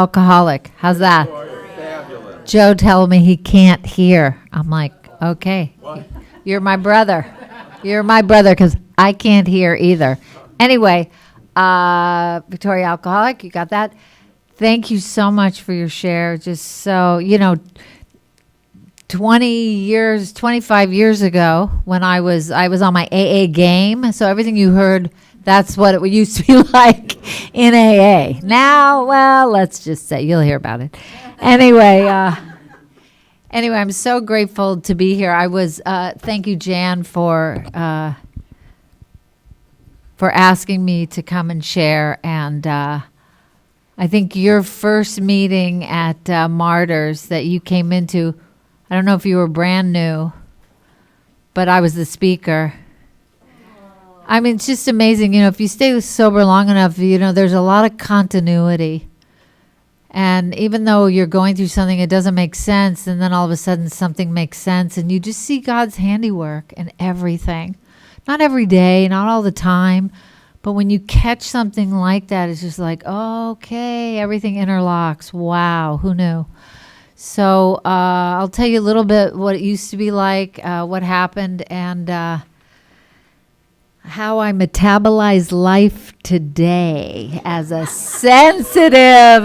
alcoholic. How's that? Fabulous. Joe telling me he can't hear. I'm like, okay, you're my brother. You're my brother because I can't hear either. Anyway, Victoria Alcoholic, you got that? Thank you so much for your share. Just so, 25 years ago when I was on my AA game. So everything you heard, that's what it used to be like in AA. Now, well, let's just say you'll hear about it. Anyway, I'm so grateful to be here. Thank you, Jan, for asking me to come and share. And I think your first meeting at Martyrs that you came into, I don't know if you were brand new, but I was the speaker. I mean, it's just amazing. If you stay sober long enough, there's a lot of continuity. And even though you're going through something, it doesn't make sense. And then all of a sudden something makes sense. And you just see God's handiwork in everything. Not every day, not all the time. But when you catch something like that, it's just like, oh, okay, everything interlocks. Wow, who knew? So I'll tell you a little bit what it used to be like, what happened, and how I metabolize life today as a sensitive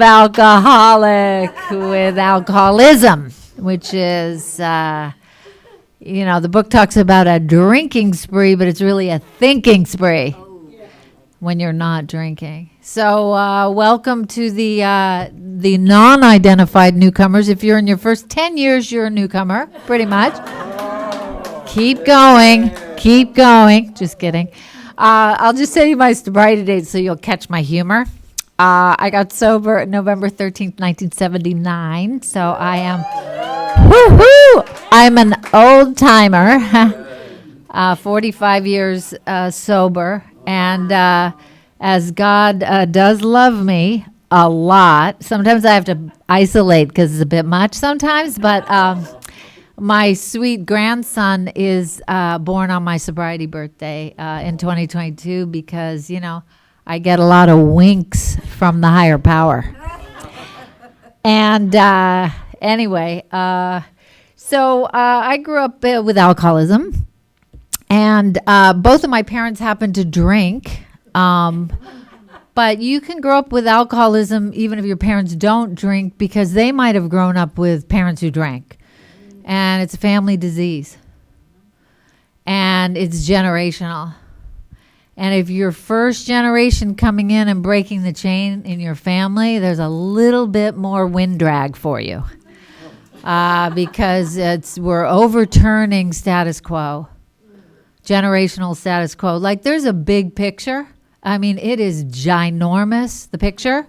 alcoholic with alcoholism, which is, the book talks about a drinking spree, but it's really a thinking spree when you're not drinking. So welcome to the non-identified newcomers. If you're in your first 10 years, you're a newcomer, pretty much. Keep going. Just kidding. I'll just tell you my sobriety date so you'll catch my humor. I got sober November 13th, 1979. So I am, I'm an old timer, 45 years sober. And as God does love me a lot, sometimes I have to isolate because it's a bit much sometimes, but my sweet grandson is born on my sobriety birthday in 2022 because, I get a lot of winks from the higher power. And anyway, so I grew up with alcoholism. And both of my parents happened to drink. But you can grow up with alcoholism even if your parents don't drink because they might have grown up with parents who drank. And it's a family disease. And it's generational. And if you're first generation coming in and breaking the chain in your family, there's a little bit more wind drag for you. Because we're overturning status quo. Generational status quo. Like there's a big picture. I mean, it is ginormous, the picture.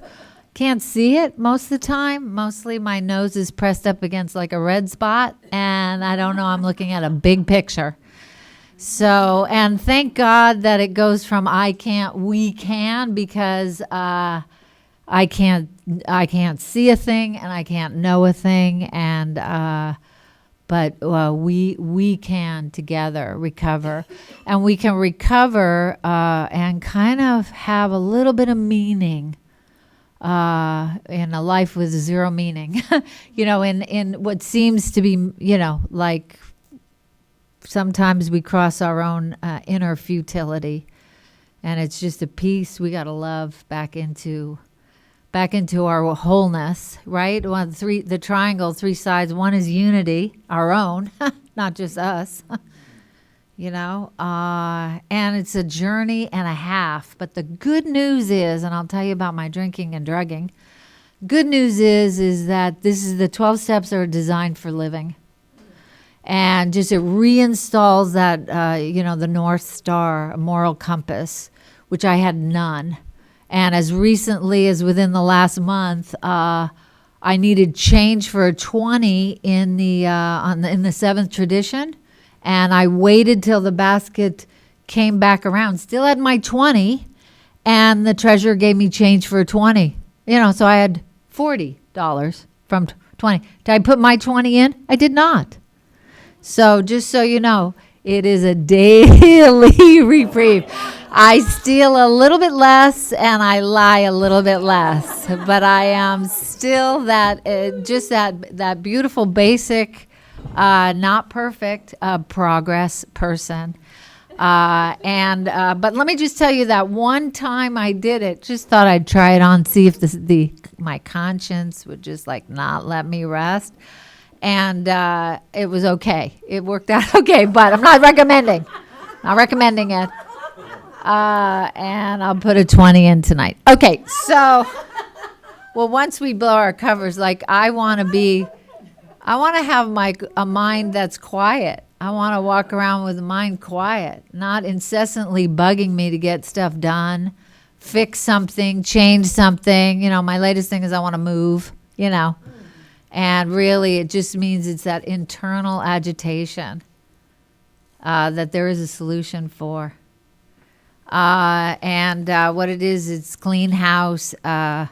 Can't see it most of the time. Mostly my nose is pressed up against like a red spot and I don't know, I'm looking at a big picture. So, and thank God that it goes from I can't, we can, because I can't see a thing and I can't know a thing, and but we can together recover, and we can recover and kind of have a little bit of meaning in a life with zero meaning. In what seems to be, like sometimes we cross our own inner futility, and it's just a piece we got to love back into our wholeness, right? The triangle, three sides. One is unity, our own, not just us, and it's a journey and a half. But the good news is, and I'll tell you about my drinking and drugging. Good news is that the 12 steps are designed for living. And just it reinstalls that, the North Star, a moral compass, which I had none. And as recently as within the last month, I needed change for a 20 in the seventh tradition, and I waited till the basket came back around. Still had my 20, and the treasurer gave me change for a 20. So I had $40 from 20. Did I put my 20 in? I did not. So just so you know, it is a daily reprieve. I steal a little bit less and I lie a little bit less, but I am still just that beautiful, basic, not perfect progress person. But let me just tell you that one time I did it, just thought I'd try it on, see if my conscience would just like not let me rest. And it was okay. It worked out okay, but I'm not recommending. Not recommending it. And I'll put a 20 in tonight. Okay, so, well, once we blow our covers, like I want to have a mind that's quiet. I want to walk around with a mind quiet, not incessantly bugging me to get stuff done, fix something, change something. My latest thing is I want to move, And really, it just means it's that internal agitation that there is a solution for. What it is, it's clean house and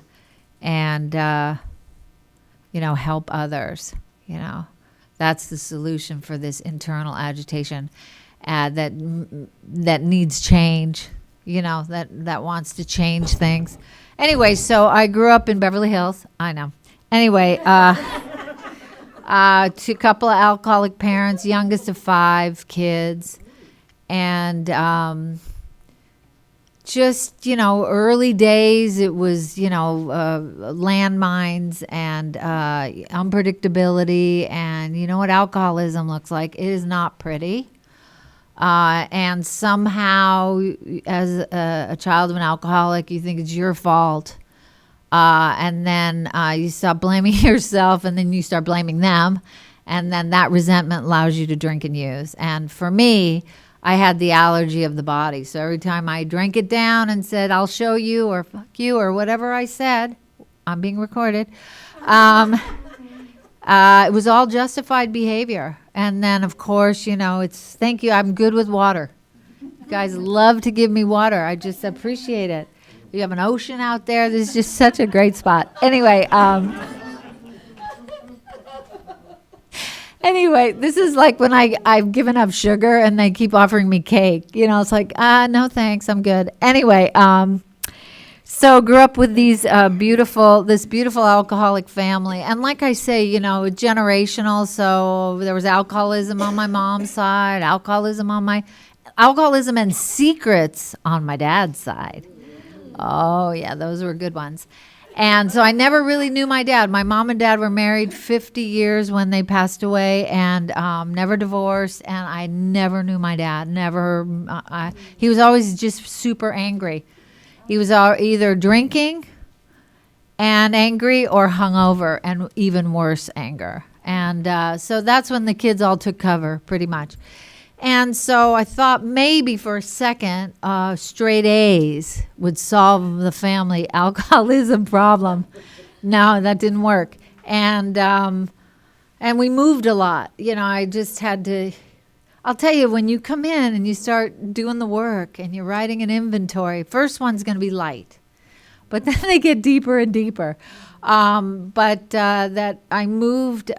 help others. That's the solution for this internal agitation that needs change. That wants to change things. Anyway, so I grew up in Beverly Hills. I know. Anyway, to a couple of alcoholic parents, youngest of 5 kids, and just, early days, it was, landmines and unpredictability. And you know what alcoholism looks like? It is not pretty. And somehow, as a child of an alcoholic, you think it's your fault. And then you stop blaming yourself, and then you start blaming them. And then that resentment allows you to drink and use. And for me, I had the allergy of the body. So every time I drank it down and said, I'll show you, or fuck you, or whatever I said, I'm being recorded, it was all justified behavior. And then, of course, it's thank you. I'm good with water. You guys love to give me water. I just appreciate it. You have an ocean out there. This is just such a great spot. Anyway, this is like when I've given up sugar and they keep offering me cake. It's like, no thanks, I'm good. Anyway, so grew up with this beautiful alcoholic family. And like I say, generational. So there was alcoholism on my mom's side, alcoholism and secrets on my dad's side. Oh, yeah, those were good ones. And so I never really knew my dad. My mom and dad were married 50 years when they passed away, and never divorced. And I never knew my dad. Never. He was always just super angry. He was either drinking and angry or hungover and even worse anger. And so that's when the kids all took cover, pretty much. And so I thought maybe for a second, straight A's would solve the family alcoholism problem. No, that didn't work. And we moved a lot. I just had to. I'll tell you, when you come in and you start doing the work and you're writing an inventory, first one's going to be light, but then they get deeper and deeper. That I moved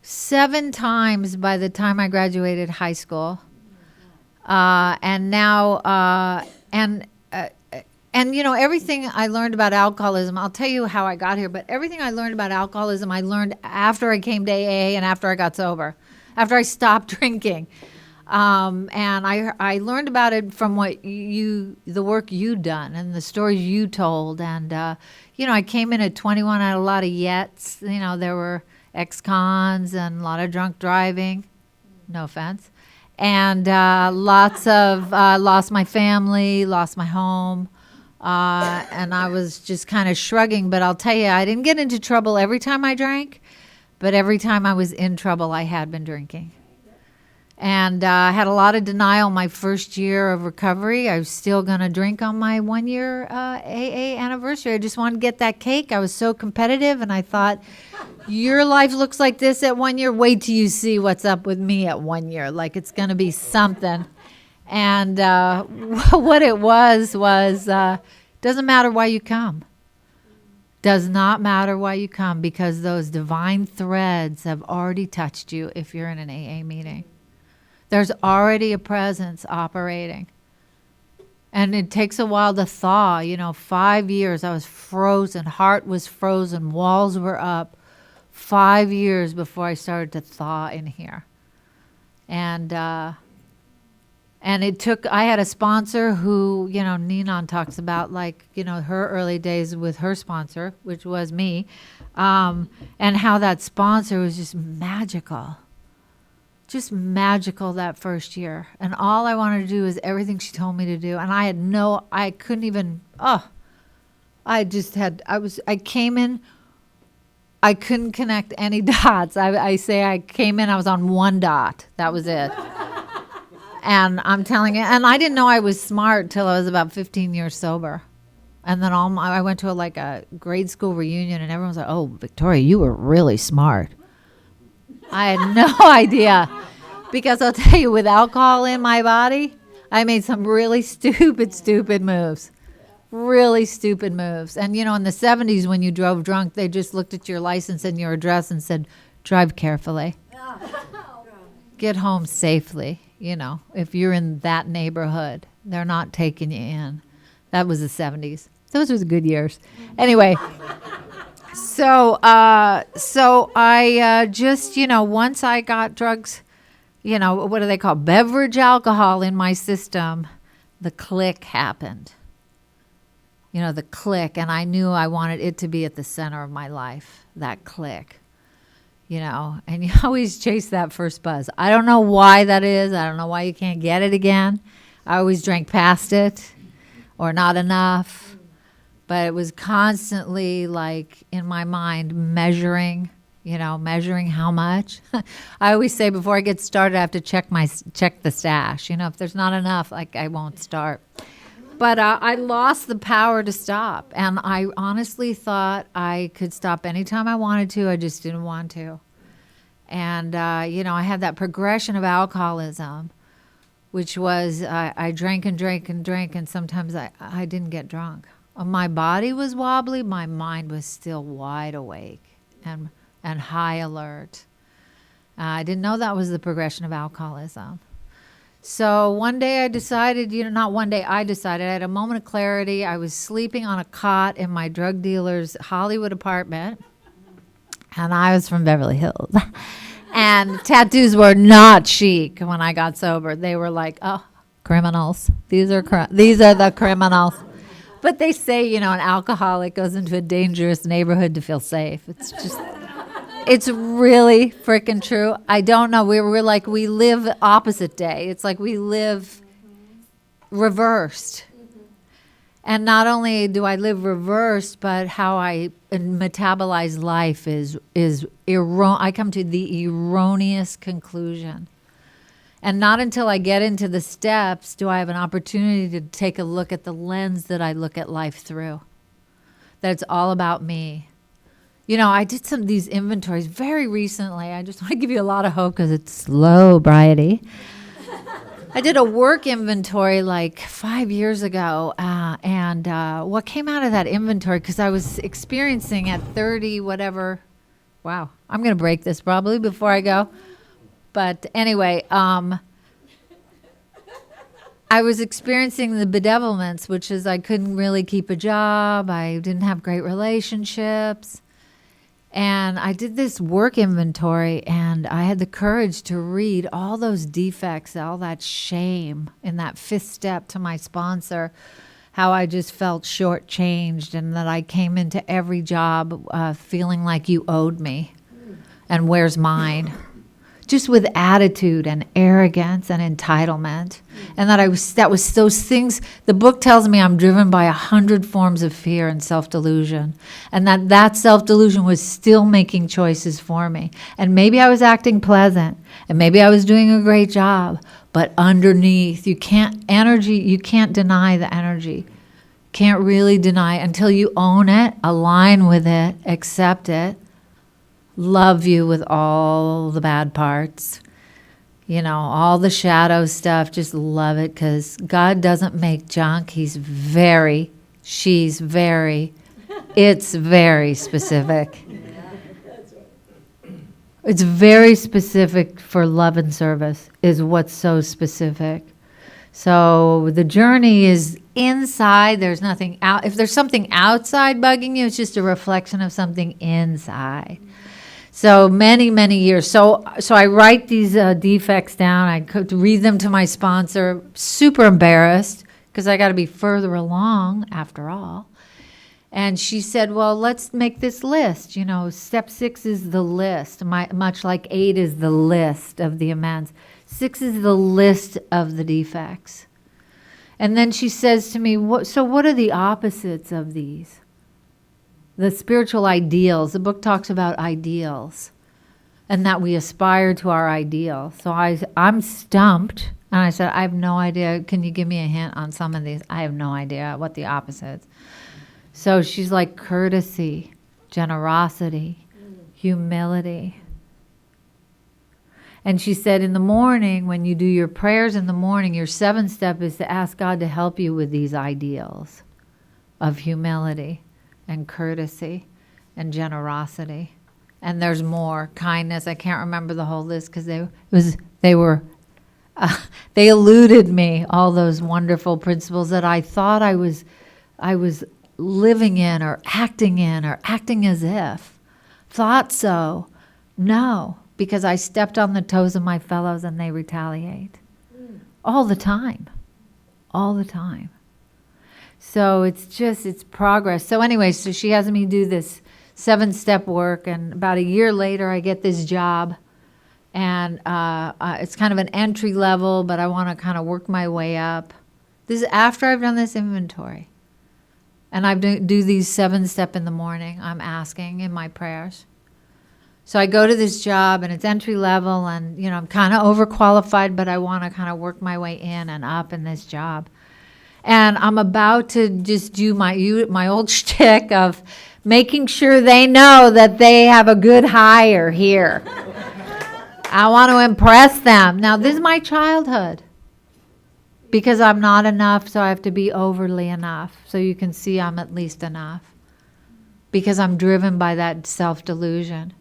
7 times by the time I graduated high school. And now, everything I learned about alcoholism, I'll tell you how I got here, but everything I learned about alcoholism, I learned after I came to AA and after I got sober, after I stopped drinking. And I learned about it from the work you'd done and the stories you told. And, I came in at 21, I had a lot of yets. There were ex-cons and a lot of drunk driving, no offense, and lots of lost my family, lost my home, and I was just kind of shrugging. But I'll tell you, I didn't get into trouble every time I drank, but every time I was in trouble, I had been drinking. And I had a lot of denial my first year of recovery. I was still going to drink on my 1-year AA anniversary. I just wanted to get that cake. I was so competitive, and I thought, your life looks like this at 1 year. Wait till you see what's up with me at 1 year. Like, it's going to be something. And what it was doesn't matter why you come. Does not matter why you come, because those divine threads have already touched you if you're in an AA meeting. There's already a presence operating. And it takes a while to thaw. 5 years I was frozen. Heart was frozen. Walls were up. 5 years before I started to thaw in here. And it took, I had a sponsor who, Ninon talks about, her early days with her sponsor, which was me, and how that sponsor was just magical. Just magical that first year. And all I wanted to do was everything she told me to do. And I couldn't even, I came in, I couldn't connect any dots. I say I came in, I was on one dot. That was it. And I'm telling you, and I didn't know I was smart till I was about 15 years sober. And then I went to a grade school reunion, and everyone was like, "Oh, Victoria, you were really smart." I had no idea, because I'll tell you, with alcohol in my body, I made some really stupid moves. Really stupid moves. And, in the 70s, when you drove drunk, they just looked at your license and your address and said, "Drive carefully. Get home safely." If you're in that neighborhood, they're not taking you in. That was the 70s. Those were the good years. Anyway, so I just, once I got drugs, what do they call beverage alcohol in my system, the click happened. The click, and I knew I wanted it to be at the center of my life, that click. And you always chase that first buzz. I don't know why that is. I don't know why you can't get it again. I always drank past it or not enough. But it was constantly in my mind measuring how much. I always say before I get started, I have to check the stash. If there's not enough, I won't start. But I lost the power to stop. And I honestly thought I could stop anytime I wanted to. I just didn't want to. And, I had that progression of alcoholism, which was I drank and drank and drank, and sometimes I didn't get drunk. My body was wobbly. My mind was still wide awake and high alert. I didn't know that was the progression of alcoholism. So one day I decided, not one day, I decided, I had a moment of clarity. I was sleeping on a cot in my drug dealer's Hollywood apartment, and I was from Beverly Hills. And tattoos were not chic when I got sober. They were like, "Oh, criminals. These are the criminals." But they say, an alcoholic goes into a dangerous neighborhood to feel safe. It's really freaking true. I don't know. We live opposite day. It's like we live reversed. And not only do I live reversed, but how I metabolize life is I come to the erroneous conclusion. And not until I get into the steps do I have an opportunity to take a look at the lens that I look at life through. That it's all about me. I did some of these inventories very recently. I just want to give you a lot of hope because it's slow, Bridie. I did a work inventory 5 years ago, and what came out of that inventory, because I was experiencing at 30, whatever. Wow, I'm going to break this probably before I go. But anyway, I was experiencing the bedevilments, which is I couldn't really keep a job. I didn't have great relationships. And I did this work inventory, and I had the courage to read all those defects, all that shame in that fifth step to my sponsor, how I just felt shortchanged, and that I came into every job feeling like you owed me, and where's mine? Just with attitude and arrogance and entitlement. And that was those things. The book tells me I'm driven by 100 forms of fear and self-delusion. And that self-delusion was still making choices for me. And maybe I was acting pleasant. And maybe I was doing a great job. But underneath, you can't deny the energy. Can't really deny it until you own it, align with it, accept it. Love you with all the bad parts, all the shadow stuff. Just love it, because God doesn't make junk. It's very specific. It's very specific for love and service is what's so specific. So the journey is inside. There's nothing out. If there's something outside bugging you, it's just a reflection of something inside. So many years. So I write these defects down. I could read them to my sponsor. Super embarrassed because I got to be further along after all. And she said, well, let's make this list. You know, step 6 is the list, much like 8 is the list of the amends. 6 is the list of the defects. And then she says to me, so what are the opposites of these? The spiritual ideals. The book talks about ideals and that we aspire to our ideal. So I'm stumped. And I said, I have no idea. Can you give me a hint on some of these? I have no idea what the opposites. So she's like courtesy, generosity, humility. And she said in the morning, when you do your prayers in the morning, your 7th step is to ask God to help you with these ideals of humility and courtesy and generosity. And there's more, kindness. I can't remember the whole list because they eluded me, all those wonderful principles that I thought I was living in or acting as if. Thought so. No, because I stepped on the toes of my fellows and they retaliate. All the time. All the time. So it's progress. So anyway, so she has me do this 7-step work, and about a year later I get this job. And it's kind of an entry level, but I want to kind of work my way up. This is after I've done this inventory. And I do these 7-step in the morning. I'm asking in my prayers. So I go to this job, and it's entry level, and you know I'm kind of overqualified, but I want to kind of work my way in and up in this job. And I'm about to just do my old shtick of making sure they know that they have a good hire here. I want to impress them. Now, this is my childhood. Because I'm not enough, so I have to be overly enough. So you can see I'm at least enough. Because I'm driven by that self-delusion.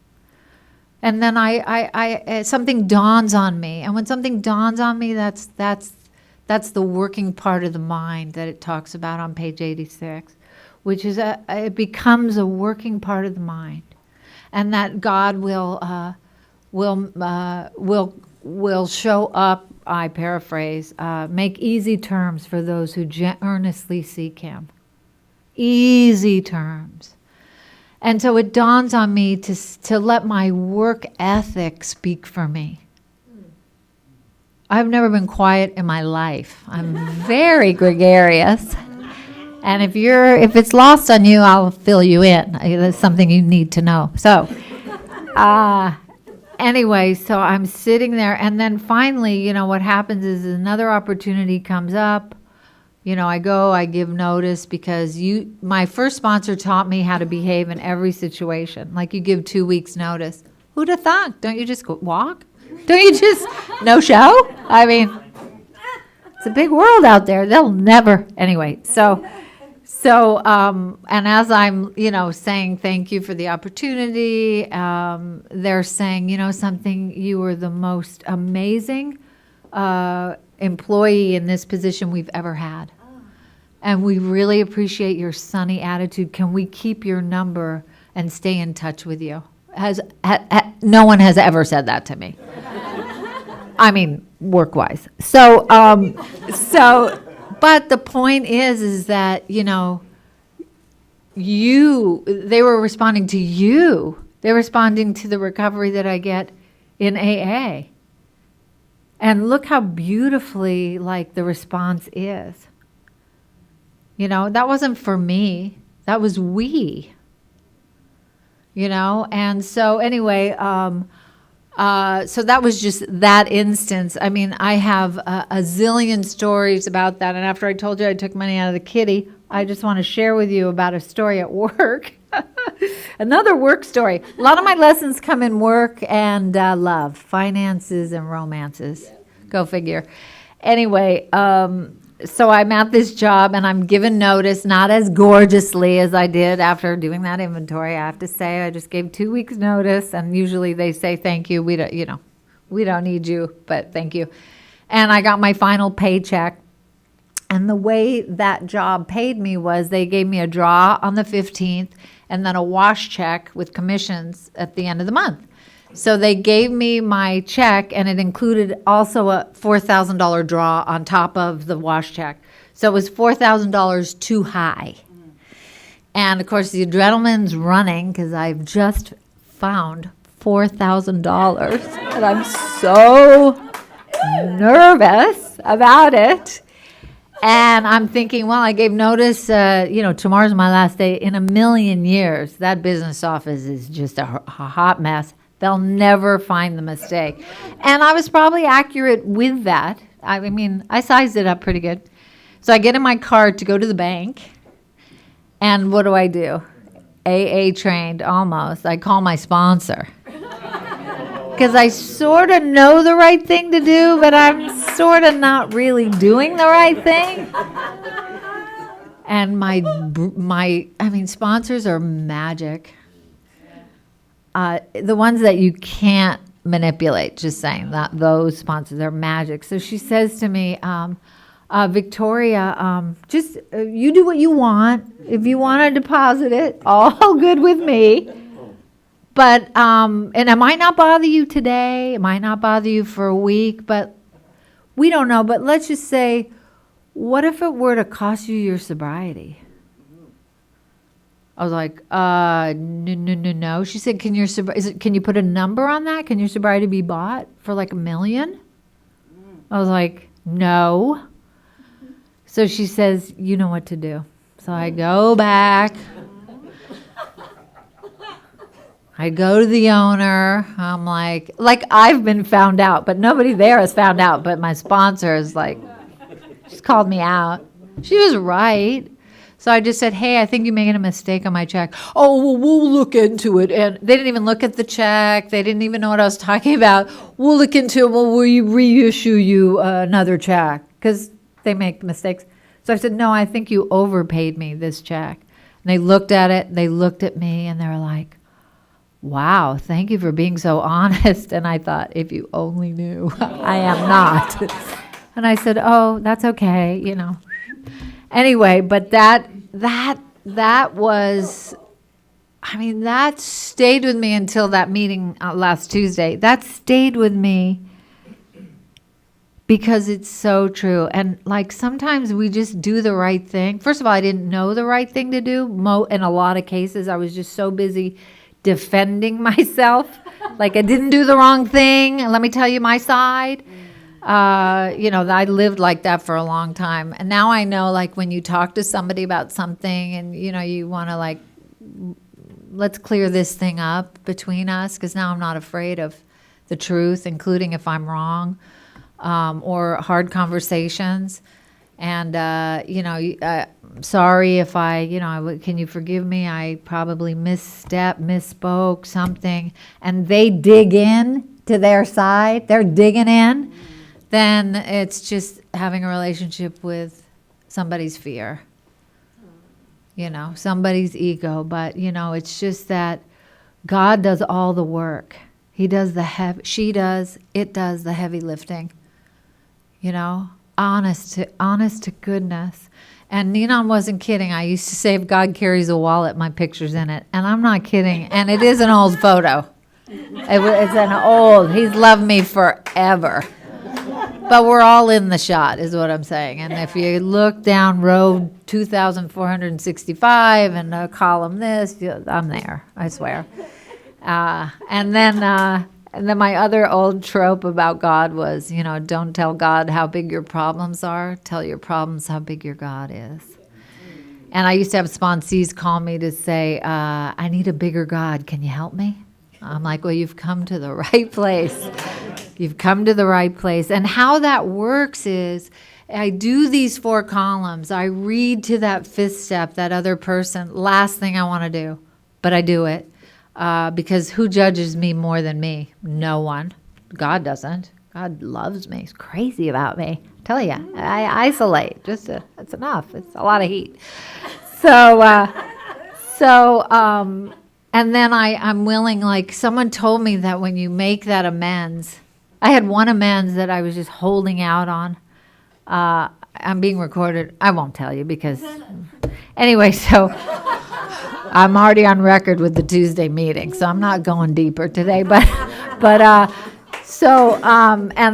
And then I something dawns on me. And when something dawns on me, that's the working part of the mind that it talks about on page 86. Which is, it becomes a working part of the mind. And that God will show up, I paraphrase, make easy terms for those who earnestly seek him. Easy terms. And so it dawns on me to let my work ethic speak for me. I've never been quiet in my life. I'm very gregarious. And if it's lost on you, I'll fill you in. That's something you need to know. So, anyway, so I'm sitting there, and then finally, you know, what happens is another opportunity comes up. You know, I give notice because my first sponsor taught me how to behave in every situation. Like you give 2 weeks notice. Who'd have thought? Don't you just go walk? Don't you just no show? I mean, it's a big world out there. They'll never, anyway, So, and as I'm, you know, saying thank you for the opportunity, they're saying, you know something, you were the most amazing employee in this position we've ever had. And we really appreciate your sunny attitude. Can we keep your number and stay in touch with you? No one has ever said that to me. I mean, work-wise. So, but the point is that, you know, they were responding to you. They're responding to the recovery that I get in AA. And look how beautifully, like, the response is. You know, that wasn't for me. That was we. You know, and so anyway, so that was just that instance. I mean, I have a zillion stories about that. And after I told you I took money out of the kitty, I just want to share with you about a story at work. Another work story. A lot of my lessons come in work and love, finances and romances. Go figure. Anyway, so I'm at this job and I'm given notice, not as gorgeously as I did after doing that inventory. I have to say, I just gave 2 weeks notice, and usually they say, thank you. We don't, we don't need you, but thank you. And I got my final paycheck. And the way that job paid me was they gave me a draw on the 15th and then a wash check with commissions at the end of the month. So they gave me my check, and it included also a $4,000 draw on top of the wash check. So it was $4,000 too high. And of course, the adrenaline's running because I've just found $4,000, and I'm so nervous about it. And I'm thinking, well, I gave notice, tomorrow's my last day. In a million years, that business office is just a hot mess. They'll never find the mistake. And I was probably accurate with that. I mean, I sized it up pretty good. So I get in my car to go to the bank. And what do? AA trained, almost. I call my sponsor. Because I sort of know the right thing to do, but I'm sort of not really doing the right thing. And sponsors are magic. The ones that you can't manipulate, just saying, that those sponsors are magic. So she says to me, Victoria, just you do what you want. If you want to deposit it, all good with me. But, and it might not bother you today. It might not bother you for a week, but we don't know. But let's just say, what if it were to cost you your sobriety? I was like, no. She said, can you put a number on that? Can your sobriety be bought for like $1 million? I was like, no. So she says, you know what to do. So I go back. I go to the owner. I'm like I've been found out, but nobody there has found out. But my sponsor is like, she's called me out. She was right. So I just said, hey, I think you're making a mistake on my check. Oh, well, we'll look into it. And they didn't even look at the check. They didn't even know what I was talking about. We'll look into it. Well, we reissue you another check because they make mistakes. So I said, no, I think you overpaid me this check. And they looked at it. They looked at me, and they were like, wow, thank you for being so honest. And I thought, if you only knew, I am not. And I said, oh, that's okay, Anyway, but that was, that stayed with me until that meeting last Tuesday. That stayed with me because it's so true. And like sometimes we just do the right thing. First of all, I didn't know the right thing to do. In a lot of cases, I was just so busy defending myself. Like I didn't do the wrong thing. Let me tell you my side. I lived like that for a long time. And now I know, like, when you talk to somebody about something and, you want to, like, let's clear this thing up between us, because now I'm not afraid of the truth, including if I'm wrong, or hard conversations. And, sorry if can you forgive me? I probably misspoke something. And they dig in to their side. They're digging in. Then it's just having a relationship with somebody's fear, somebody's ego. But, it's just that God does all the work. He does the it does the heavy lifting, honest to goodness. And Ninon wasn't kidding. I used to say, if God carries a wallet, my picture's in it. And I'm not kidding. And it is an old photo. He's loved me forever. But we're all in the shot, is what I'm saying. And if you look down row 2,465 and column this, I'm there, I swear. And then my other old trope about God was, don't tell God how big your problems are. Tell your problems how big your God is. And I used to have sponsees call me to say, I need a bigger God. Can you help me? I'm like, well, you've come to the right place. You've come to the right place. And how that works is I do these 4 columns. I read to that 5th step, that other person, last thing I want to do. But I do it because who judges me more than me? No one. God doesn't. God loves me. He's crazy about me. Tell you, I isolate. It's enough. It's a lot of heat. So, and then I'm willing, like someone told me that when you make that amends, I had one amends that I was just holding out on. I'm being recorded. I won't tell you because, anyway, so I'm already on record with the Tuesday meeting, so I'm not going deeper today, and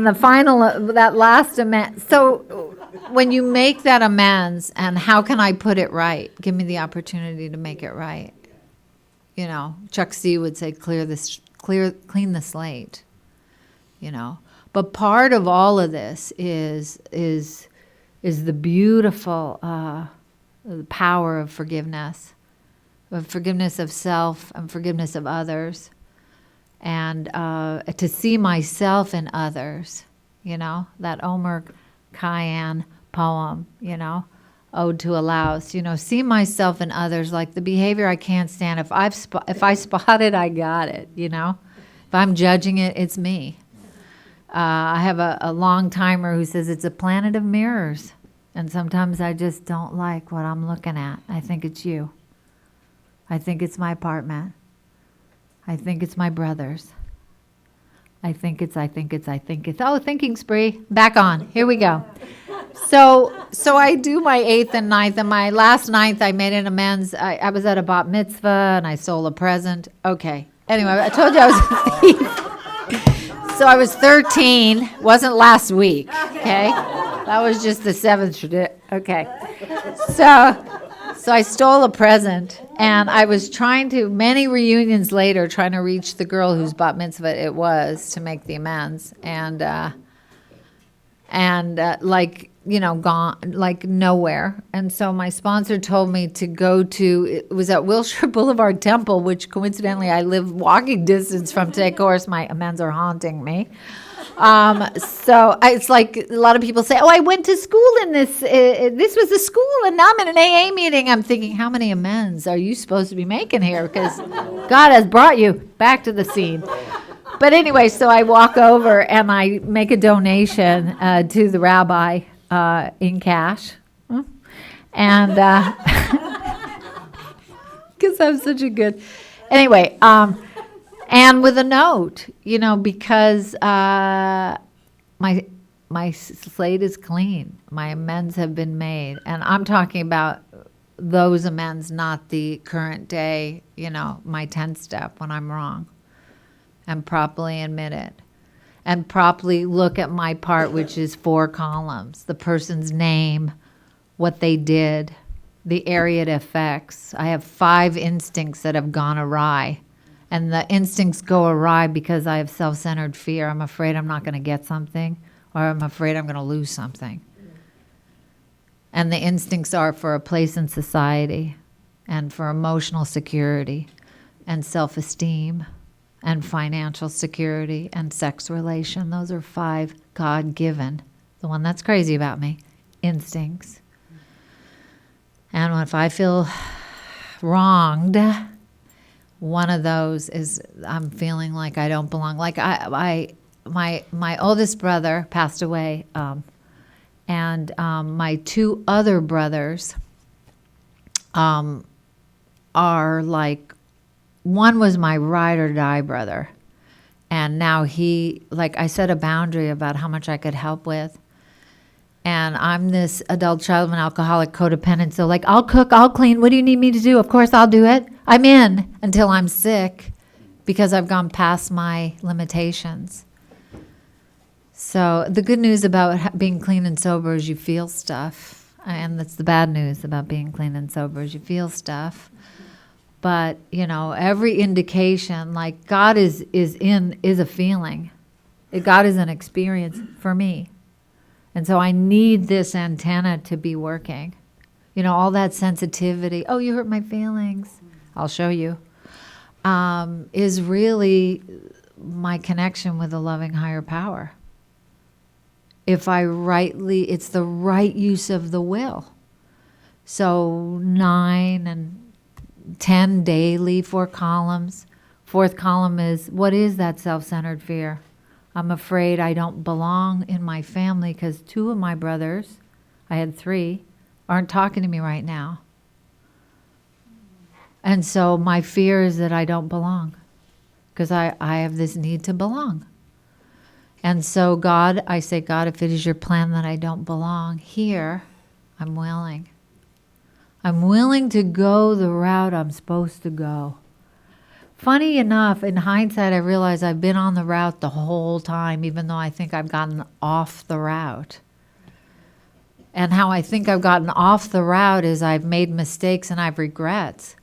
the final, that last amends, so when you make that amends, and how can I put it right? Give me the opportunity to make it right. You know, Chuck C would say, clean the slate, you know. But part of all of this is the beautiful the power of forgiveness of self and forgiveness of others, and to see myself in others, you know, that Omer Khayyam poem, you know, Ode to a Louse, you know, see myself in others, like the behavior I can't stand. If I spot it, I got it, you know. If I'm judging it, it's me. I have a long timer who says it's a planet of mirrors, and sometimes I just don't like what I'm looking at. I think it's you. I think it's my apartment. I think it's my brothers. I think it's. Oh, thinking spree. Back on. Here we go. So I do my 8th and 9th, and my last 9th I made an amends. I was at a bat mitzvah and I stole a present. Okay. Anyway, I told you I was a thief. So I was 13. Wasn't last week. Okay. That was just the 7th tradition. Okay. So I stole a present, and I was many reunions later, trying to reach the girl whose bat mitzvah it was to make the amends, and like, you know, gone, like nowhere. And so my sponsor told me to go to, it was at Wilshire Boulevard Temple, which coincidentally I live walking distance from today. Of course, my amends are haunting me. It's like a lot of people say, oh, I went to school in this, this was a school, and now I'm in an AA meeting. I'm thinking, how many amends are you supposed to be making here? Because God has brought you back to the scene. But anyway, so I walk over and I make a donation to the rabbi in cash. And because I'm such a good, anyway, and with a note, you know, because my slate is clean. My amends have been made. And I'm talking about those amends, not the current day, you know, my 10th step when I'm wrong. And properly admit it. And properly look at my part, which is 4 columns. The person's name, what they did, the area it affects. I have 5 instincts that have gone awry. And the instincts go awry because I have self-centered fear. I'm afraid I'm not going to get something, or I'm afraid I'm going to lose something. And the instincts are for a place in society, and for emotional security, and self-esteem, and financial security, and sex relation. Those are 5 God-given. The one that's crazy about me, instincts. And if I feel wronged, one of those is I'm feeling like I don't belong. Like my oldest brother passed away, and my 2 other brothers are like, one was my ride or die brother, and now he, like, I set a boundary about how much I could help with. And I'm this adult child of an alcoholic, codependent. So, like, I'll cook, I'll clean. What do you need me to do? Of course, I'll do it. I'm in until I'm sick because I've gone past my limitations. So the good news about being clean and sober is you feel stuff. And that's the bad news about being clean and sober is you feel stuff. But, you know, every indication, like, God is a feeling. God is an experience for me. And so I need this antenna to be working. You know, all that sensitivity, oh, you hurt my feelings, I'll show you, is really my connection with a loving higher power. It's the right use of the will. So 9 and 10 daily, 4 columns. 4th column is, what is that self-centered fear? I'm afraid I don't belong in my family because 2 of my brothers, I had 3, aren't talking to me right now. And so my fear is that I don't belong because I have this need to belong. And so God, I say, God, if it is your plan that I don't belong here, I'm willing. I'm willing to go the route I'm supposed to go. Funny enough, in hindsight, I realize I've been on the route the whole time, even though I think I've gotten off the route. And how I think I've gotten off the route is I've made mistakes and I've regrets.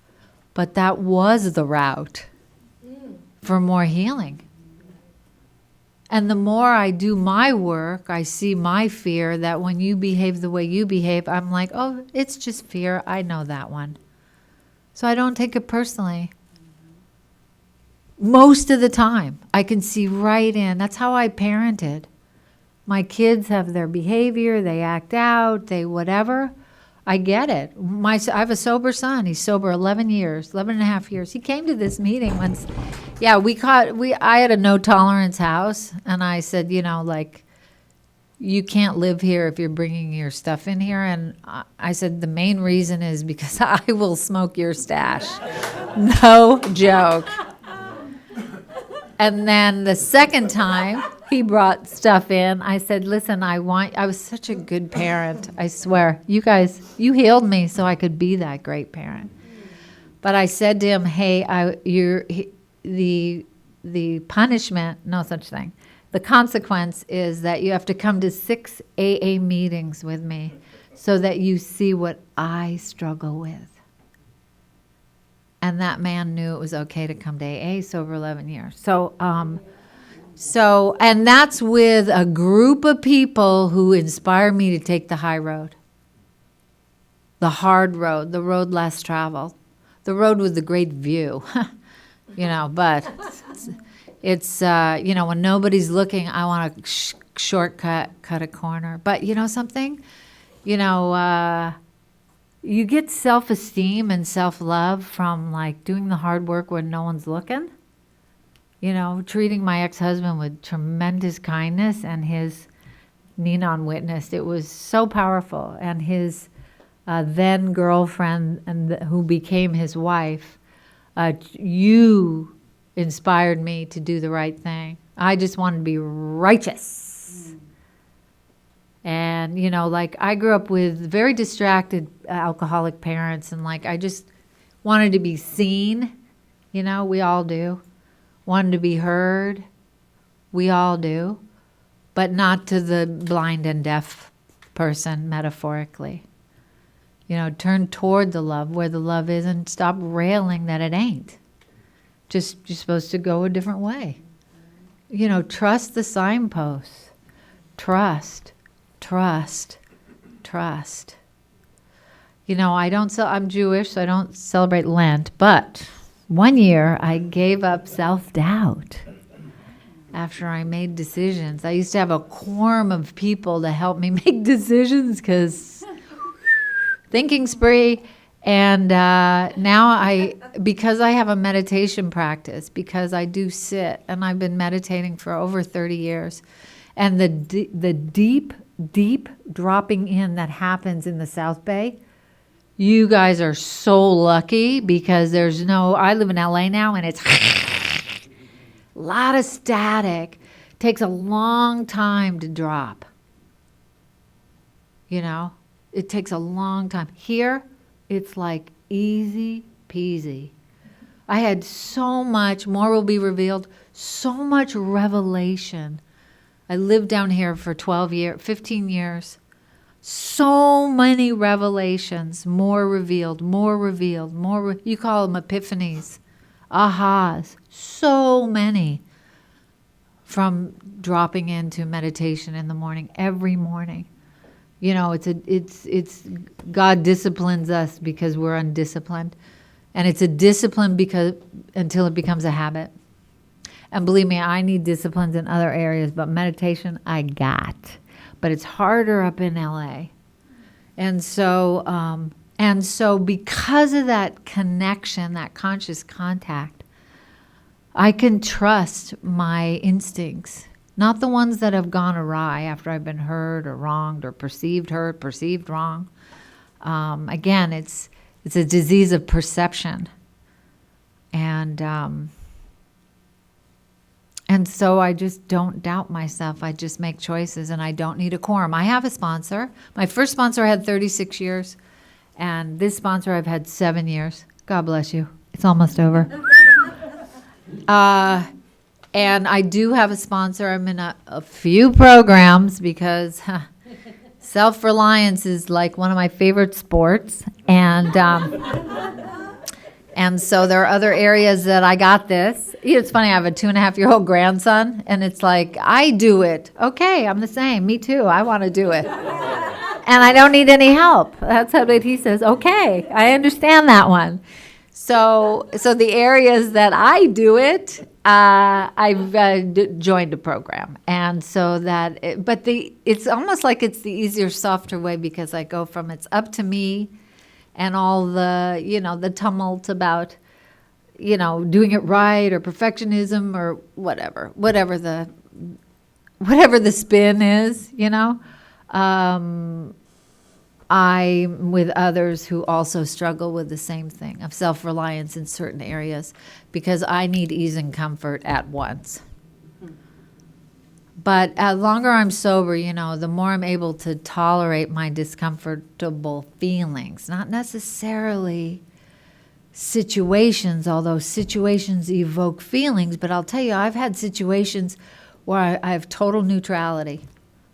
But that was the route for more healing. And the more I do my work, I see my fear that when you behave the way you behave, I'm like, oh, it's just fear. I know that one. So I don't take it personally. Most of the time, I can see right in. That's how I parented. My kids have their behavior, they act out, they whatever. I get it. I have a sober son. He's sober 11 and a half years. He came to this meeting once. Yeah, I had a no tolerance house, and I said, you can't live here if you're bringing your stuff in here. And I said, the main reason is because I will smoke your stash. No joke. And then the second time he brought stuff in, I said, listen, I was such a good parent. I swear, you guys, you healed me so I could be that great parent. But I said to him, hey, the punishment, no such thing. The consequence is that you have to come to 6 AA meetings with me so that you see what I struggle with. And that man knew it was okay to come to AA sober 11 years. So, and that's with a group of people who inspire me to take the high road, the hard road, the road less traveled, the road with the great view, but it's, when nobody's looking, I want to cut a corner. But you know something? You get self-esteem and self-love from doing the hard work when no one's looking. Treating my ex-husband with tremendous kindness and his Ninon witnessed. It was so powerful. And his then girlfriend who became his wife, you inspired me to do the right thing. I just wanted to be righteous. And, I grew up with very distracted alcoholic parents, and I just wanted to be seen. We all do. Wanted to be heard. We all do. But not to the blind and deaf person, metaphorically. Turn toward the love where the love is and stop railing that it ain't. Just, you're supposed to go a different way. Trust the signposts. Trust. I'm Jewish, so I don't celebrate Lent, but one year I gave up self-doubt after I made decisions. I used to have a quorum of people to help me make decisions because thinking spree. And now because I have a meditation practice, because I do sit, and I've been meditating for over 30 years, and the deep dropping in that happens in the South Bay, you guys are so lucky because I live in LA now, and it's a lot of static. Takes a long time to drop. It takes a long time. Here, it's easy peasy. I had so much, more will be revealed, so much revelation. I lived down here for 15 years. So many revelations, more revealed. You call them epiphanies, ahas, so many from dropping into meditation in the morning, every morning. It's God disciplines us because we're undisciplined. And it's a discipline until it becomes a habit. And believe me, I need disciplines in other areas, but meditation I got. But it's harder up in LA. And so because of that connection, that conscious contact, I can trust my instincts not the ones that have gone awry after I've been hurt or wronged or perceived hurt, perceived wrong. Again, it's a disease of perception. And so I just don't doubt myself. I just make choices, and I don't need a quorum. I have a sponsor. My first sponsor I had 36 years, and this sponsor I've had 7 years. God bless you. It's almost over. And I do have a sponsor. I'm in a few programs because self-reliance is like one of my favorite sports. And so there are other areas that I got this. It's funny, I have a 2.5-year-old grandson, and it's like, I do it. Okay, I'm the same. Me too. I want to do it. And I don't need any help. That's what he says. Okay, I understand that one. So the areas that I do it, I've joined a program. And so that, it's almost like it's the easier, softer way, because I go from it's up to me and all the, the tumult about, doing it right or perfectionism or whatever the spin is, I'm with others who also struggle with the same thing of self-reliance in certain areas, because I need ease and comfort at once. But the longer I'm sober, the more I'm able to tolerate my discomfortable feelings, not necessarily situations, although situations evoke feelings. But I'll tell you, I've had situations where I have total neutrality.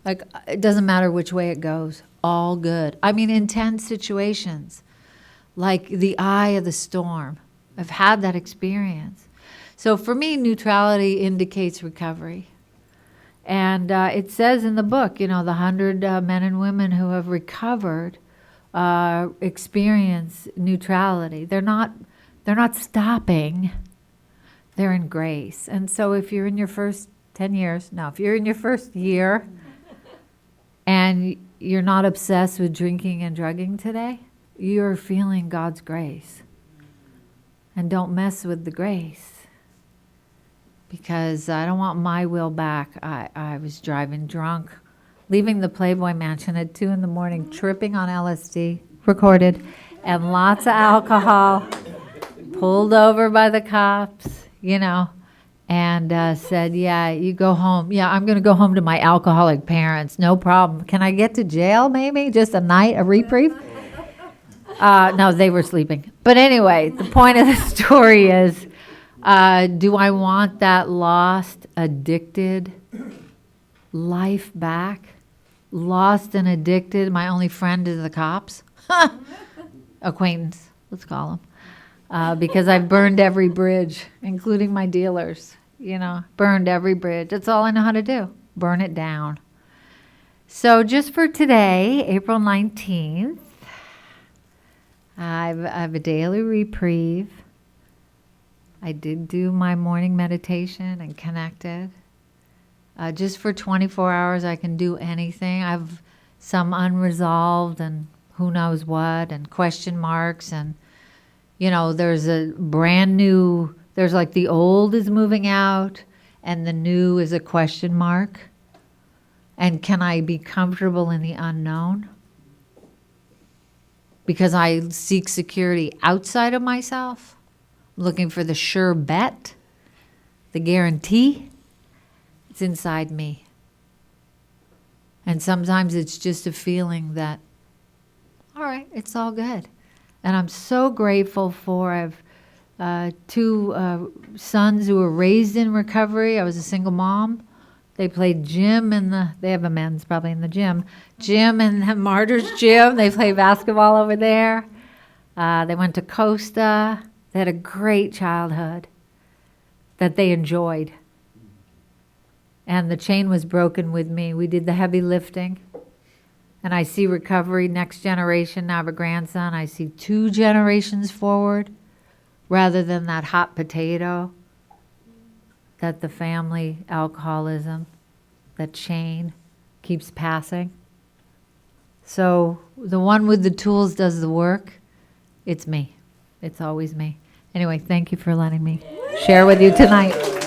Like, it doesn't matter which way it goes, all good. I mean, intense situations, like the eye of the storm. I've had that experience. So for me, neutrality indicates recovery. And it says in the book, the 100 men and women who have recovered experience neutrality. They're not stopping. They're in grace. And so if you're in your first 10 years, if you're in your first year and you're not obsessed with drinking and drugging today, you're feeling God's grace. And don't mess with the grace. Because I don't want my will back. I was driving drunk, leaving the Playboy Mansion at 2 a.m, tripping on LSD, recorded, and lots of alcohol, pulled over by the cops, and said, yeah, you go home. Yeah, I'm going to go home to my alcoholic parents. No problem. Can I get to jail maybe? Just a night, a reprieve? No, they were sleeping. But anyway, the point of the story is, do I want that lost, addicted life back? Lost and addicted. My only friend is the cops. Acquaintance, let's call them. Because I've burned every bridge, including my dealers. Burned every bridge. That's all I know how to do. Burn it down. So just for today, April 19th, I have a daily reprieve. I did do my morning meditation and connected. Just for 24 hours, I can do anything. I have some unresolved and who knows what and question marks. And, there's a brand new, there's like the old is moving out and the new is a question mark. And can I be comfortable in the unknown? Because I seek security outside of myself. Looking for the sure bet, the guarantee. It's inside me. And sometimes it's just a feeling that, all right, it's all good. And I'm so grateful for, I have 2 sons who were raised in recovery. I was a single mom. They played gym they have a men's probably in the gym in the Martyrs gym. They play basketball over there. They went to Costa. They had a great childhood that they enjoyed. And the chain was broken with me. We did the heavy lifting. And I see recovery, next generation. Now I have a grandson. I see 2 generations forward rather than that hot potato that the family alcoholism, that chain keeps passing. So the one with the tools does the work. It's me. It's always me. Anyway, thank you for letting me share with you tonight.